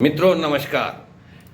मित्रों नमस्कार।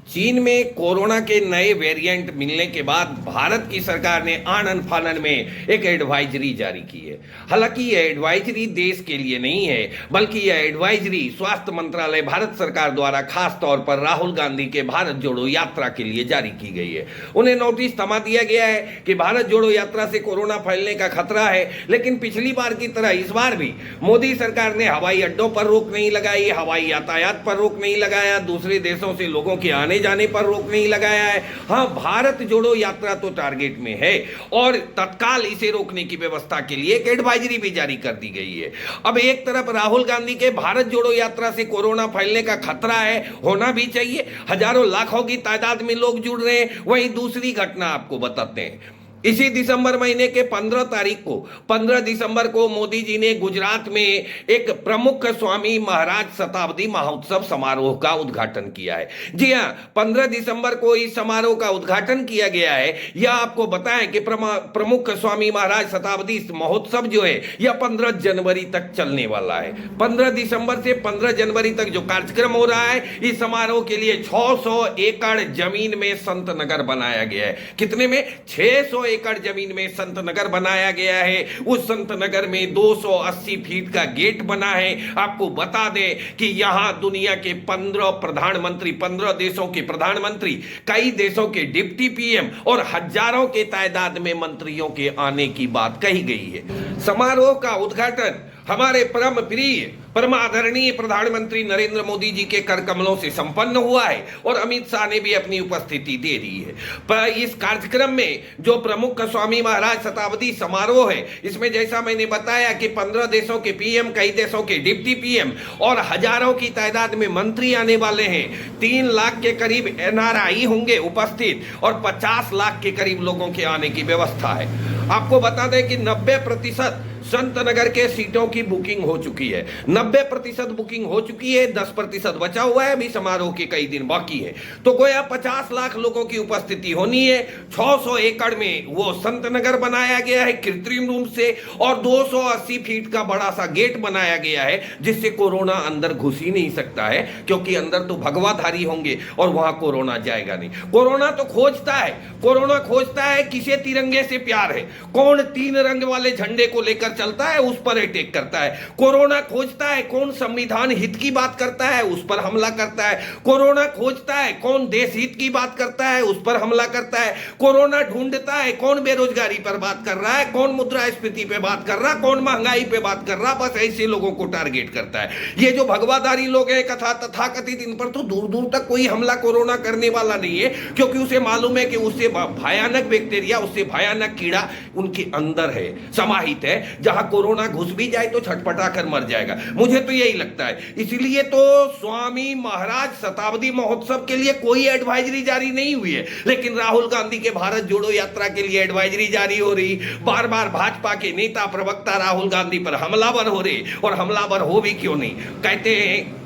चीन में कोरोना के नए वेरिएंट मिलने के बाद भारत की सरकार ने आनन फानन में एक एडवाइजरी जारी की है। हालांकि यह एडवाइजरी देश के लिए नहीं है, बल्कि यह एडवाइजरी स्वास्थ्य मंत्रालय भारत सरकार द्वारा खास तौर पर राहुल गांधी के भारत जोड़ो यात्रा के लिए जारी की गई है। उन्हें नोटिस थमा दिया गया है कि भारत जोड़ो यात्रा से कोरोना फैलने का खतरा है, लेकिन पिछली बार की तरह इस बार भी मोदी सरकार ने हवाई अड्डों पर रोक नहीं लगाई, हवाई यातायात पर रोक नहीं लगाया, दूसरे देशों से लोगों के आने जाने पर रोक नहीं लगाया है। हाँ, भारत जोड़ो यात्रा तो टारगेट में है और तत्काल इसे रोकने की व्यवस्था के लिए एक एडवाइजरी भी जारी कर दी गई है। अब एक तरफ राहुल गांधी के भारत जोड़ो यात्रा से कोरोना फैलने का खतरा है, होना भी चाहिए, हजारों लाखों की तादाद में लोग जुड़ रहे हैं। वहीं दूसरी घटना आपको बताते हैं। इसी दिसंबर महीने के 15 दिसंबर को मोदी जी ने गुजरात में एक प्रमुख स्वामी महाराज शताब्दी महोत्सव समारोह का उद्घाटन किया है। जी हां, 15 दिसंबर को इस समारोह का उद्घाटन किया गया है। यह आपको बताएं कि प्रमुख स्वामी महाराज शताब्दी महोत्सव जो है यह 15 जनवरी तक चलने वाला है। 15 दिसंबर से 15 जनवरी तक जो कार्यक्रम हो रहा है, इस समारोह के लिए 600 एकड़ जमीन में संत नगर बनाया गया है। कितने में? 600 एकड़ जमीन में संत नगर बनाया गया है। उस संत नगर में 280 फीट का गेट बना है। आपको बता दें कि यहां दुनिया के 15 देशों के प्रधानमंत्री, कई देशों के डिप्टी पीएम और हजारों के तादाद में मंत्रियों के आने की बात कही गई है। समारोह का उद्घाटन हमारे परम प्रिय परम आदरणीय प्रधानमंत्री नरेंद्र मोदी जी के कर कमलों से संपन्न हुआ है और अमित शाह ने भी अपनी उपस्थिति दे दी है। पर इस कार्यक्रम में जो प्रमुख स्वामी महाराज शताब्दी समारोह है, इसमें जैसा मैंने बताया कि 15 देशों के पीएम, कई देशों के डिप्टी पीएम और हजारों की तादाद में मंत्री आने वाले हैं। 3 लाख के करीब एनआरआई होंगे उपस्थित और 50 लाख के करीब लोगों के आने की व्यवस्था है। आपको बता दें कि 90% संत नगर के सीटों की बुकिंग हो चुकी है। 90% बुकिंग हो चुकी है, 10% बचा हुआ है। अभी समारोह के कई दिन बाकी है, तो गोया 50 लाख लोगों की उपस्थिति होनी है। 600 एकड़ में वो संत नगर बनाया गया है कृत्रिम रूप से और 280 फीट का बड़ा सा गेट बनाया गया है, जिससे कोरोना अंदर घुस ही नहीं सकता है, क्योंकि अंदर तो भगवाधारी होंगे और वहां कोरोना जाएगा नहीं। कोरोना तो खोजता है, कोरोना खोजता है किसे तिरंगे से प्यार है, कौन 3 रंग वाले झंडे को लेकर चलता है उस पर अटैक करता है। कोरोना खोजता है कौन संविधान हित की बात करता है, उस पर हमला करता है। कोरोना खोजता है कौन देश हित की बात करता है, उस पर हमला करता है। कोरोना ढूंढता है कौन बेरोजगारी पर बात कर रहा है, कौन मुद्रास्फीति पे बात कर रहा है, कौन महंगाई पे बात कर रहा है। बस ऐसे लोगों को टारगेट करता है। ये जो भगवाधारी लोग हैं तथाकथित, इन पर तो दूर दूर तक कोई हमला कोरोना करने वाला नहीं है, क्योंकि उसे मालूम है कि उससे भयानक बैक्टीरिया, उससे भयानक कीड़ा उनके अंदर है, समाहित है। जहां कोरोना घुस भी जाए तो छटपटा कर मर जाएगा। मुझे तो यही लगता है। इसलिए तो स्वामी महाराज शताब्दी महोत्सव के लिए कोई एडवाइजरी जारी नहीं हुई है, लेकिन राहुल गांधी के भारत जोड़ो यात्रा के लिए एडवाइजरी जारी हो रही। बार बार भाजपा के नेता प्रवक्ता राहुल गांधी पर हमलावर हो रहे, और हमलावर हो भी क्यों नहीं। कहते हैं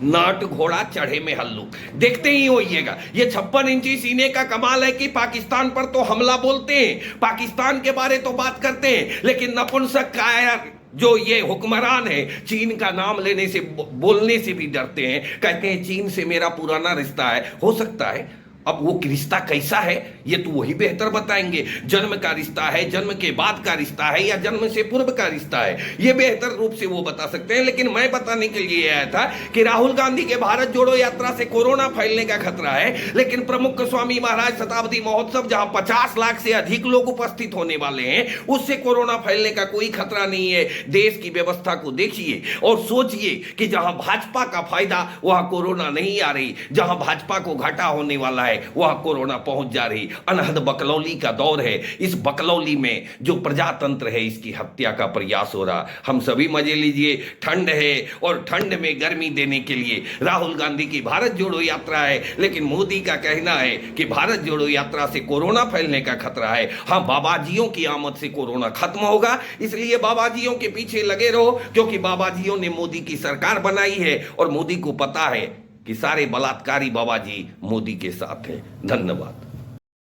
नाट घोड़ा चढ़े में हल्लू, देखते ही होइएगा। ये 56 इंची सीने का कमाल है कि पाकिस्तान पर तो हमला बोलते हैं, पाकिस्तान के बारे तो बात करते हैं, लेकिन नपुंसक कायर जो ये हुक्मरान है, चीन का नाम लेने से, बोलने से भी डरते हैं। कहते हैं चीन से मेरा पुराना रिश्ता है। हो सकता है, अब वो रिश्ता कैसा है ये तो वही बेहतर बताएंगे। जन्म का रिश्ता है, जन्म के बाद का रिश्ता है, या जन्म से पूर्व का रिश्ता है, ये बेहतर रूप से वो बता सकते हैं। लेकिन मैं बताने के लिए आया था कि राहुल गांधी के भारत जोड़ो यात्रा से कोरोना फैलने का खतरा है, लेकिन प्रमुख स्वामी महाराज शताब्दी महोत्सव जहां 50 लाख से अधिक लोग उपस्थित होने वाले हैं, उससे कोरोना फैलने का कोई खतरा नहीं है। देश की व्यवस्था को देखिए और सोचिए कि जहां भाजपा का फायदा वहां कोरोना नहीं आ रही, जहां भाजपा को घाटा होने वाला है वहां कोरोना पहुंच जा रही। अनहद बकलौली का दौर है। इस बकलौली में जो प्रजातंत्र है, इसकी हत्या का प्रयास हो रहा। हम सभी मजे लीजिए, ठंड है और ठंड में गर्मी देने के लिए राहुल गांधी की भारत जोड़ो यात्रा है, लेकिन मोदी का कहना है कि भारत जोड़ो यात्रा से कोरोना फैलने का खतरा है। हाँ, बाबाजियों की आमद से कोरोना खत्म होगा, इसलिए बाबाजियों के पीछे लगे रहो, क्योंकि बाबाजियों ने मोदी की सरकार बनाई है और मोदी को पता है कि सारे बलात्कारी बाबाजी मोदी के साथ हैं। धन्यवाद।